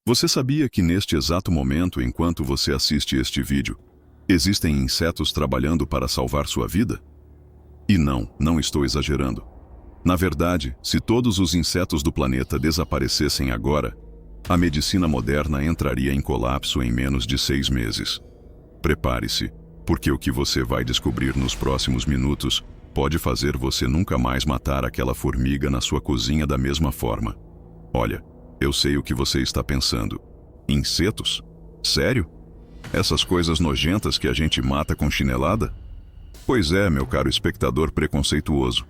Você sabia que neste exato momento, enquanto você assiste este vídeo, existem insetos trabalhando para salvar sua vida? E não estou exagerando. Na verdade, se todos os insetos do planeta desaparecessem agora, a medicina moderna entraria em colapso em menos de 6 meses. Prepare-se, porque o que você vai descobrir nos próximos minutos pode fazer você nunca mais matar aquela formiga na sua cozinha da mesma forma. Olha, eu sei o que você está pensando. Insetos? Sério? Essas coisas nojentas que a gente mata com chinelada? Pois é, meu caro espectador preconceituoso.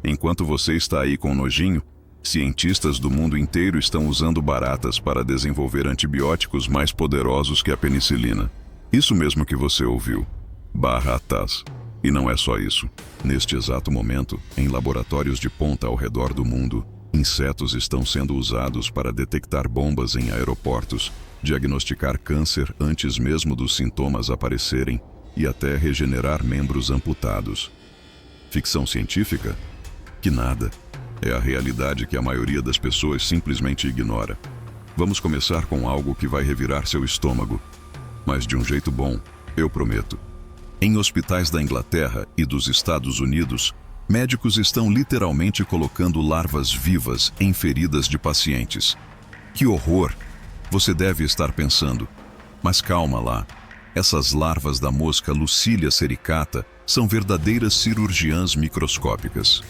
Enquanto você está aí com nojinho, cientistas do mundo inteiro estão usando baratas para desenvolver antibióticos mais poderosos que a penicilina. Isso mesmo que você ouviu. Baratas. E não é só isso. Neste exato momento, em laboratórios de ponta ao redor do mundo, insetos estão sendo usados para detectar bombas em aeroportos, diagnosticar câncer antes mesmo dos sintomas aparecerem e até regenerar membros amputados. Ficção científica? Que nada. É a realidade que a maioria das pessoas simplesmente ignora. Vamos começar com algo que vai revirar seu estômago. Mas de um jeito bom, eu prometo. Em hospitais da Inglaterra e dos Estados Unidos, médicos estão literalmente colocando larvas vivas em feridas de pacientes. Que horror! Você deve estar pensando. Mas calma lá. Essas larvas da mosca Lucília sericata são verdadeiras cirurgiãs microscópicas.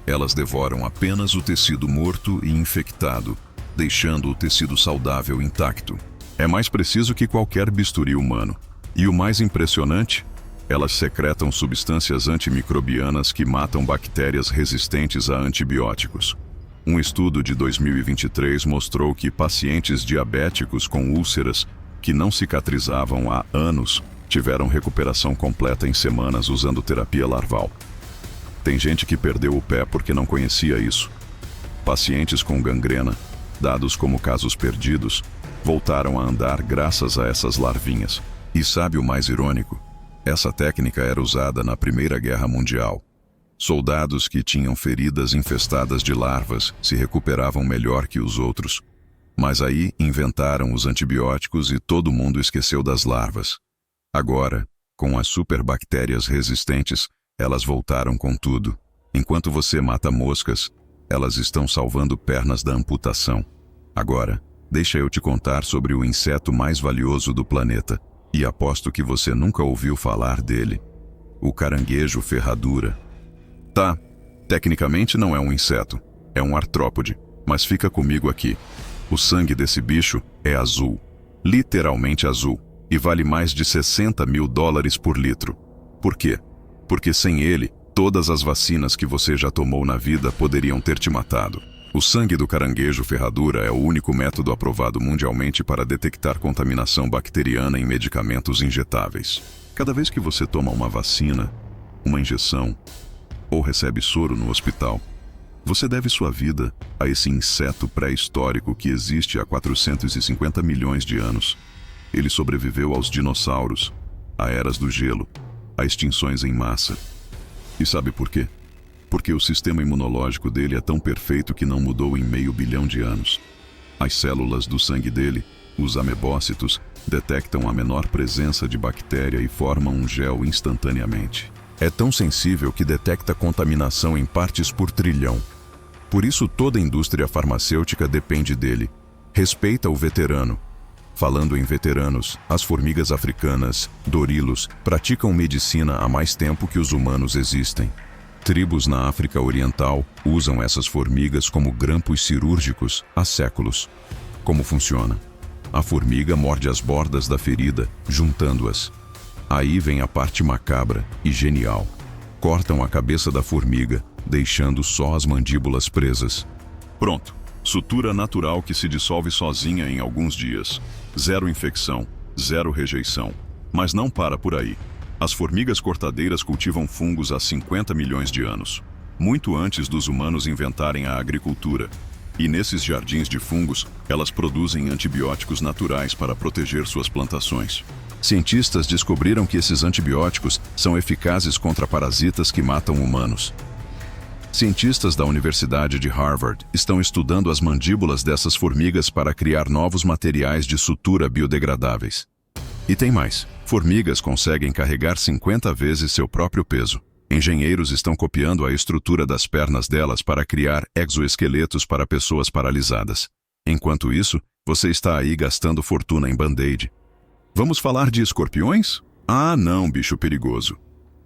Elas devoram apenas o tecido morto e infectado, deixando o tecido saudável intacto. É mais preciso que qualquer bisturi humano. E o mais impressionante, elas secretam substâncias antimicrobianas que matam bactérias resistentes a antibióticos. Um estudo de 2023 mostrou que pacientes diabéticos com úlceras que não cicatrizavam há anos tiveram recuperação completa em semanas usando terapia larval. Tem gente que perdeu o pé porque não conhecia isso. Pacientes com gangrena, dados como casos perdidos, voltaram a andar graças a essas larvinhas. E sabe o mais irônico? Essa técnica era usada na Primeira Guerra Mundial. Soldados que tinham feridas infestadas de larvas se recuperavam melhor que os outros. Mas aí inventaram os antibióticos e todo mundo esqueceu das larvas. Agora, com as superbactérias resistentes, elas voltaram com tudo. Enquanto você mata moscas, elas estão salvando pernas da amputação. Agora, deixa eu te contar sobre o inseto mais valioso do planeta. E aposto que você nunca ouviu falar dele. O caranguejo ferradura. Tá, tecnicamente não é um inseto, é um artrópode, mas fica comigo aqui. O sangue desse bicho é azul, literalmente azul, e vale mais de $60 mil por litro. Por quê? Porque sem ele, todas as vacinas que você já tomou na vida poderiam ter te matado. O sangue do caranguejo ferradura é o único método aprovado mundialmente para detectar contaminação bacteriana em medicamentos injetáveis. Cada vez que você toma uma vacina, uma injeção ou recebe soro no hospital, você deve sua vida a esse inseto pré-histórico que existe há 450 milhões de anos. Ele sobreviveu aos dinossauros, a eras do gelo, a extinções em massa. E sabe por quê? Porque o sistema imunológico dele é tão perfeito que não mudou em meio bilhão de anos. As células do sangue dele, os amebócitos, detectam a menor presença de bactéria e formam um gel instantaneamente. É tão sensível que detecta contaminação em partes por trilhão. Por isso toda a indústria farmacêutica depende dele. Respeita o veterano. Falando em veteranos, as formigas africanas, dorilos, praticam medicina há mais tempo que os humanos existem. Tribos na África Oriental usam essas formigas como grampos cirúrgicos há séculos. Como funciona? A formiga morde as bordas da ferida, juntando-as. Aí vem a parte macabra e genial. Cortam a cabeça da formiga, deixando só as mandíbulas presas. Pronto. Sutura natural que se dissolve sozinha em alguns dias. Zero infecção, zero rejeição. Mas não para por aí. As formigas cortadeiras cultivam fungos há 50 milhões de anos, muito antes dos humanos inventarem a agricultura. E nesses jardins de fungos, elas produzem antibióticos naturais para proteger suas plantações. Cientistas descobriram que esses antibióticos são eficazes contra parasitas que matam humanos. Cientistas da Universidade de Harvard estão estudando as mandíbulas dessas formigas para criar novos materiais de sutura biodegradáveis. E tem mais. Formigas conseguem carregar 50 vezes seu próprio peso. Engenheiros estão copiando a estrutura das pernas delas para criar exoesqueletos para pessoas paralisadas. Enquanto isso, você está aí gastando fortuna em band-aid. Vamos falar de escorpiões? Ah, não, bicho perigoso.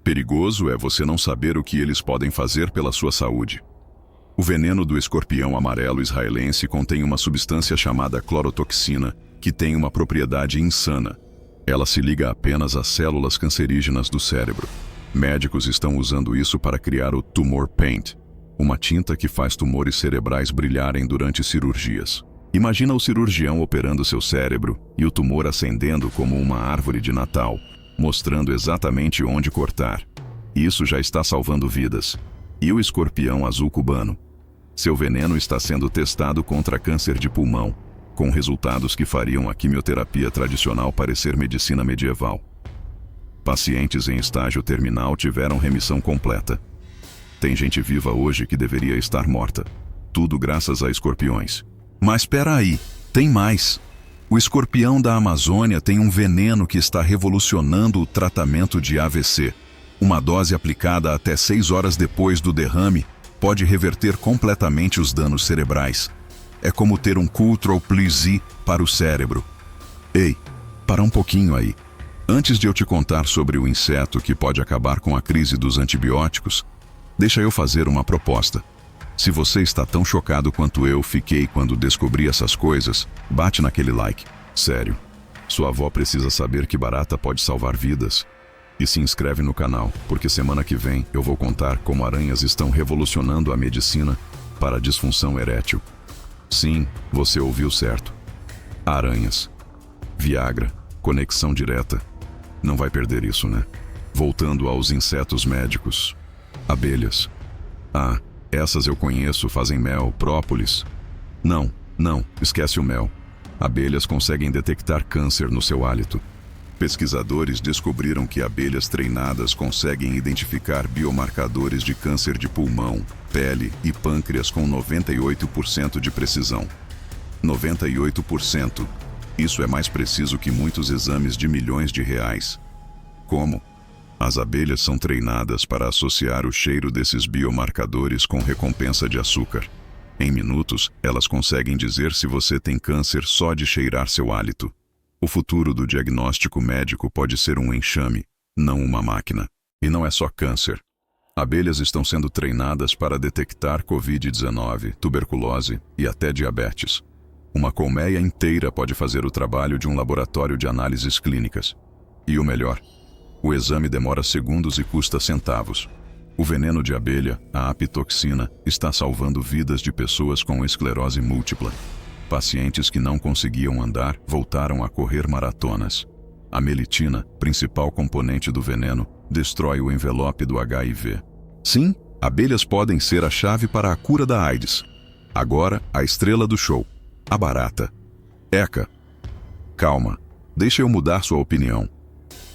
Perigoso é você não saber o que eles podem fazer pela sua saúde. O veneno do escorpião amarelo israelense contém uma substância chamada clorotoxina, que tem uma propriedade insana. Ela se liga apenas às células cancerígenas do cérebro. Médicos estão usando isso para criar o Tumor Paint, uma tinta que faz tumores cerebrais brilharem durante cirurgias. Imagina o cirurgião operando seu cérebro e o tumor acendendo como uma árvore de Natal, mostrando exatamente onde cortar. Isso já está salvando vidas. E o escorpião azul cubano? Seu veneno está sendo testado contra câncer de pulmão, com resultados que fariam a quimioterapia tradicional parecer medicina medieval. Pacientes em estágio terminal tiveram remissão completa. Tem gente viva hoje que deveria estar morta. Tudo graças a escorpiões. Mas espera aí, tem mais. O escorpião da Amazônia tem um veneno que está revolucionando o tratamento de AVC. Uma dose aplicada até 6 horas depois do derrame pode reverter completamente os danos cerebrais. É como ter um Control Plus para o cérebro. Ei, para um pouquinho aí. Antes de eu te contar sobre o inseto que pode acabar com a crise dos antibióticos, deixa eu fazer uma proposta. Se você está tão chocado quanto eu fiquei quando descobri essas coisas, bate naquele like. Sério. Sua avó precisa saber que barata pode salvar vidas. E se inscreve no canal, porque semana que vem eu vou contar como aranhas estão revolucionando a medicina para a disfunção erétil. Sim, você ouviu certo. Aranhas. Viagra. Conexão direta. Não vai perder isso, né? Voltando aos insetos médicos. Abelhas. Ah, essas eu conheço, fazem mel, própolis. Não, esquece o mel. Abelhas conseguem detectar câncer no seu hálito. Pesquisadores descobriram que abelhas treinadas conseguem identificar biomarcadores de câncer de pulmão, pele e pâncreas com 98% de precisão. 98%. Isso é mais preciso que muitos exames de milhões de reais. Como? As abelhas são treinadas para associar o cheiro desses biomarcadores com recompensa de açúcar. Em minutos, elas conseguem dizer se você tem câncer só de cheirar seu hálito. O futuro do diagnóstico médico pode ser um enxame, não uma máquina. E não é só câncer. Abelhas estão sendo treinadas para detectar Covid-19, tuberculose e até diabetes. Uma colmeia inteira pode fazer o trabalho de um laboratório de análises clínicas. E o melhor, o exame demora segundos e custa centavos. O veneno de abelha, a apitoxina, está salvando vidas de pessoas com esclerose múltipla. Pacientes que não conseguiam andar voltaram a correr maratonas. A melitina, principal componente do veneno, destrói o envelope do HIV. Sim, abelhas podem ser a chave para a cura da AIDS. Agora, a estrela do show. A barata. Eca. Calma, deixa eu mudar sua opinião.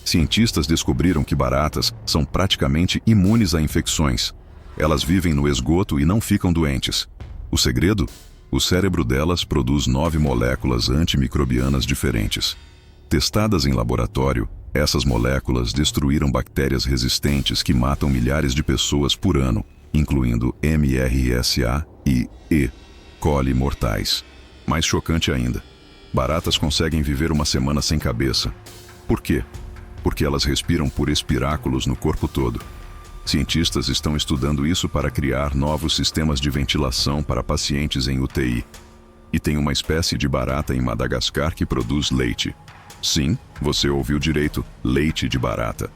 Cientistas descobriram que baratas são praticamente imunes a infecções. Elas vivem no esgoto e não ficam doentes. O segredo? O cérebro delas produz 9 moléculas antimicrobianas diferentes. Testadas em laboratório, essas moléculas destruíram bactérias resistentes que matam milhares de pessoas por ano, incluindo MRSA e E. coli mortais. Mais chocante ainda, baratas conseguem viver uma semana sem cabeça. Por quê? Porque elas respiram por espiráculos no corpo todo. Cientistas estão estudando isso para criar novos sistemas de ventilação para pacientes em UTI. E tem uma espécie de barata em Madagascar que produz leite. Sim, você ouviu direito, leite de barata.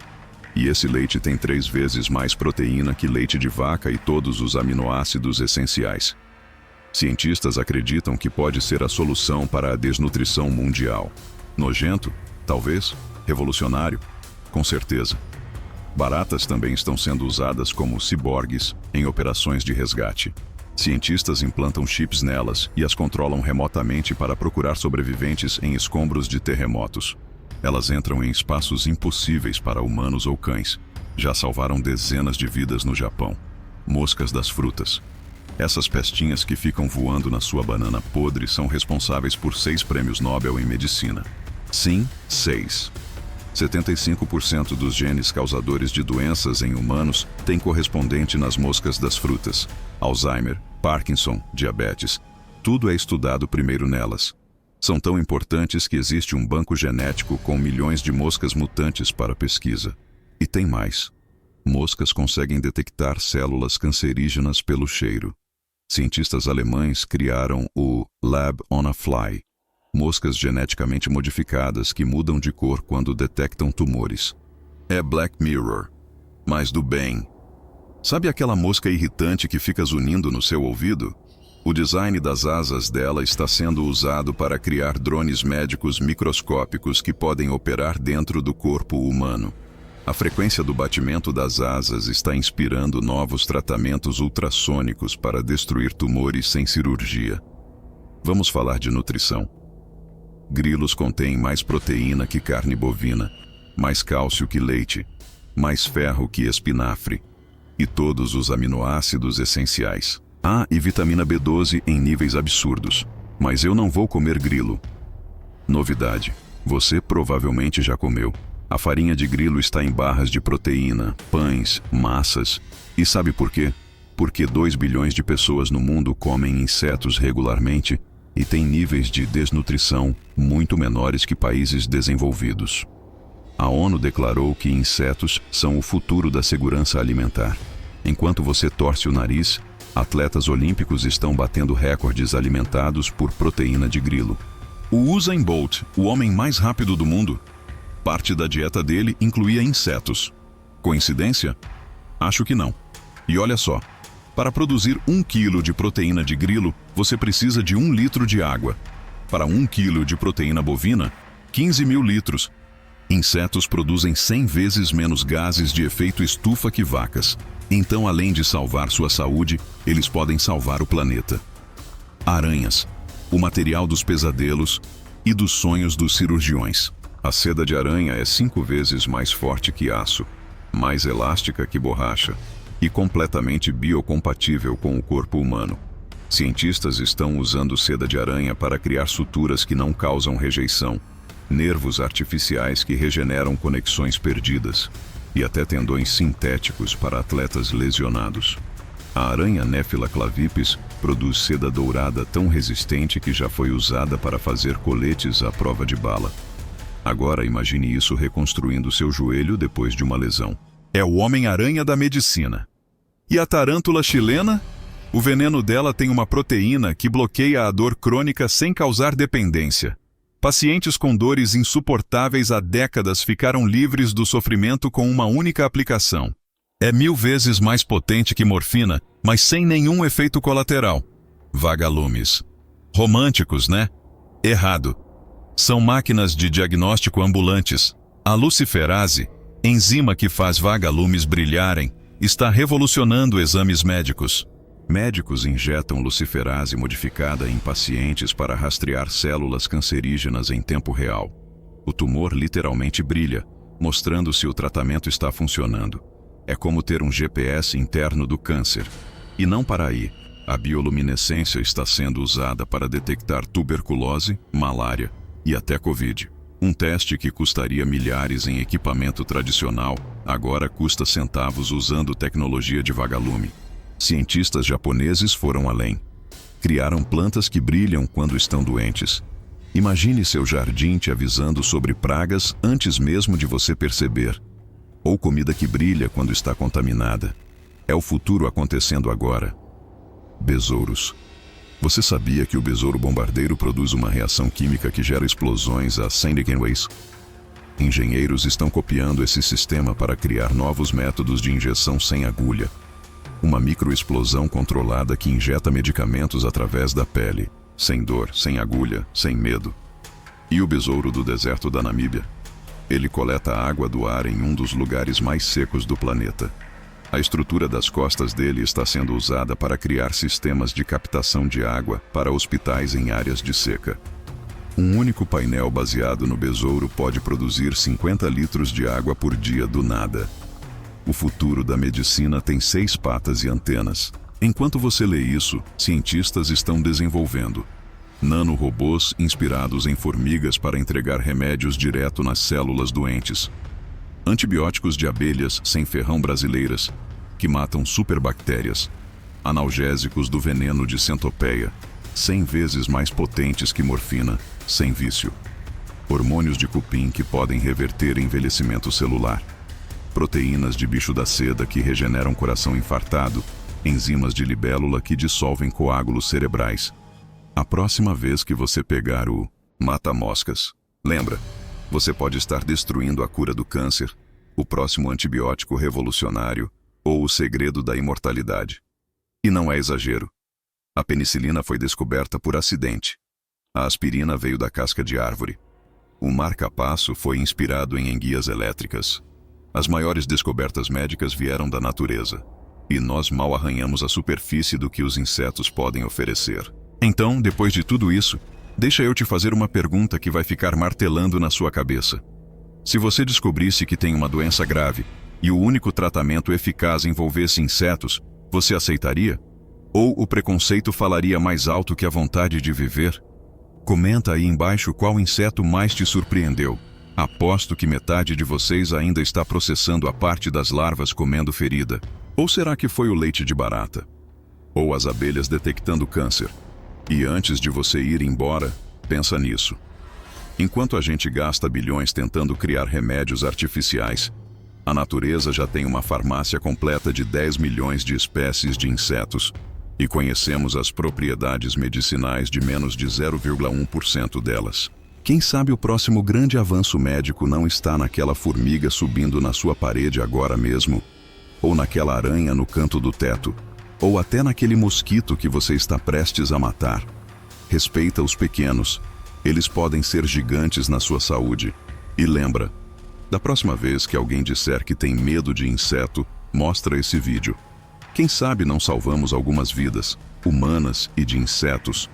E esse leite tem 3 vezes mais proteína que leite de vaca e todos os aminoácidos essenciais. Cientistas acreditam que pode ser a solução para a desnutrição mundial. Nojento? Talvez. Revolucionário? Com certeza. Baratas também estão sendo usadas como ciborgues em operações de resgate. Cientistas implantam chips nelas e as controlam remotamente para procurar sobreviventes em escombros de terremotos. Elas entram em espaços impossíveis para humanos ou cães. Já salvaram dezenas de vidas no Japão. Moscas das frutas. Essas pestinhas que ficam voando na sua banana podre são responsáveis por 6 prêmios Nobel em medicina. Sim, 6. 75% dos genes causadores de doenças em humanos têm correspondente nas moscas das frutas. Alzheimer, Parkinson, diabetes. Tudo é estudado primeiro nelas. São tão importantes que existe um banco genético com milhões de moscas mutantes para pesquisa. E tem mais. Moscas conseguem detectar células cancerígenas pelo cheiro. Cientistas alemães criaram o Lab on a Fly. Moscas geneticamente modificadas que mudam de cor quando detectam tumores. É Black Mirror, mas do bem. Sabe aquela mosca irritante que fica zunindo no seu ouvido? O design das asas dela está sendo usado para criar drones médicos microscópicos que podem operar dentro do corpo humano. A frequência do batimento das asas está inspirando novos tratamentos ultrassônicos para destruir tumores sem cirurgia. Vamos falar de nutrição. Grilos contêm mais proteína que carne bovina, mais cálcio que leite, mais ferro que espinafre, e todos os aminoácidos essenciais. E vitamina B12 em níveis absurdos. Mas eu não vou comer grilo. Novidade: você provavelmente já comeu. A farinha de grilo está em barras de proteína, pães, massas. E sabe por quê? Porque 2 bilhões de pessoas no mundo comem insetos regularmente e têm níveis de desnutrição muito menores que países desenvolvidos. A ONU declarou que insetos são o futuro da segurança alimentar. Enquanto você torce o nariz, atletas olímpicos estão batendo recordes alimentados por proteína de grilo. O Usain Bolt, o homem mais rápido do mundo, parte da dieta dele incluía insetos. Coincidência? Acho que não. E olha só, para produzir 1 quilo de proteína de grilo, você precisa de 1 litro de água. Para 1 quilo de proteína bovina, 15 mil litros. Insetos produzem 100 vezes menos gases de efeito estufa que vacas. Então, além de salvar sua saúde, eles podem salvar o planeta. Aranhas, o material dos pesadelos e dos sonhos dos cirurgiões. A seda de aranha é 5 vezes mais forte que aço, mais elástica que borracha e completamente biocompatível com o corpo humano. Cientistas estão usando seda de aranha para criar suturas que não causam rejeição, nervos artificiais que regeneram conexões perdidas e até tendões sintéticos para atletas lesionados. A aranha Nephila clavipes produz seda dourada tão resistente que já foi usada para fazer coletes à prova de bala. Agora imagine isso reconstruindo seu joelho depois de uma lesão. É o Homem-Aranha da medicina. E a tarântula chilena? O veneno dela tem uma proteína que bloqueia a dor crônica sem causar dependência. Pacientes com dores insuportáveis há décadas ficaram livres do sofrimento com uma única aplicação. É 1000 vezes mais potente que morfina, mas sem nenhum efeito colateral. Vagalumes. Românticos, né? Errado. São máquinas de diagnóstico ambulantes. A luciferase, enzima que faz vagalumes brilharem, está revolucionando exames médicos. Médicos injetam luciferase modificada em pacientes para rastrear células cancerígenas em tempo real. O tumor literalmente brilha, mostrando se o tratamento está funcionando. É como ter um GPS interno do câncer. E não para aí. A bioluminescência está sendo usada para detectar tuberculose, malária e até Covid. Um teste que custaria milhares em equipamento tradicional, agora custa centavos usando tecnologia de vagalume. Cientistas japoneses foram além. Criaram plantas que brilham quando estão doentes. Imagine seu jardim te avisando sobre pragas antes mesmo de você perceber. Ou comida que brilha quando está contaminada. É o futuro acontecendo agora. Besouros. Você sabia que o besouro bombardeiro produz uma reação química que gera explosões a Sandigan-Weiss? Engenheiros estão copiando esse sistema para criar novos métodos de injeção sem agulha. Uma microexplosão controlada que injeta medicamentos através da pele, sem dor, sem agulha, sem medo. E o besouro do deserto da Namíbia? Ele coleta a água do ar em um dos lugares mais secos do planeta. A estrutura das costas dele está sendo usada para criar sistemas de captação de água para hospitais em áreas de seca. Um único painel baseado no besouro pode produzir 50 litros de água por dia do nada. O futuro da medicina tem 6 patas e antenas. Enquanto você lê isso, cientistas estão desenvolvendo nanorobôs inspirados em formigas para entregar remédios direto nas células doentes. Antibióticos de abelhas sem ferrão brasileiras, que matam superbactérias. Analgésicos do veneno de centopeia, 100 vezes mais potentes que morfina, sem vício. Hormônios de cupim que podem reverter envelhecimento celular. Proteínas de bicho da seda que regeneram coração infartado. Enzimas de libélula que dissolvem coágulos cerebrais. A próxima vez que você pegar o mata-moscas, lembra, você pode estar destruindo a cura do câncer, o próximo antibiótico revolucionário ou o segredo da imortalidade. E não é exagero. A penicilina foi descoberta por acidente. A aspirina veio da casca de árvore. O marca-passo foi inspirado em enguias elétricas. As maiores descobertas médicas vieram da natureza. E nós mal arranhamos a superfície do que os insetos podem oferecer. Então, depois de tudo isso, deixa eu te fazer uma pergunta que vai ficar martelando na sua cabeça. Se você descobrisse que tem uma doença grave e o único tratamento eficaz envolvesse insetos, você aceitaria? Ou o preconceito falaria mais alto que a vontade de viver? Comenta aí embaixo qual inseto mais te surpreendeu. Aposto que metade de vocês ainda está processando a parte das larvas comendo ferida. Ou será que foi o leite de barata? Ou as abelhas detectando câncer? E antes de você ir embora, pensa nisso. Enquanto a gente gasta bilhões tentando criar remédios artificiais, a natureza já tem uma farmácia completa de 10 milhões de espécies de insetos e conhecemos as propriedades medicinais de menos de 0,1% delas. Quem sabe o próximo grande avanço médico não está naquela formiga subindo na sua parede agora mesmo, ou naquela aranha no canto do teto, ou até naquele mosquito que você está prestes a matar. Respeita os pequenos. Eles podem ser gigantes na sua saúde. E lembra, da próxima vez que alguém disser que tem medo de inseto, mostra esse vídeo. Quem sabe não salvamos algumas vidas, humanas e de insetos,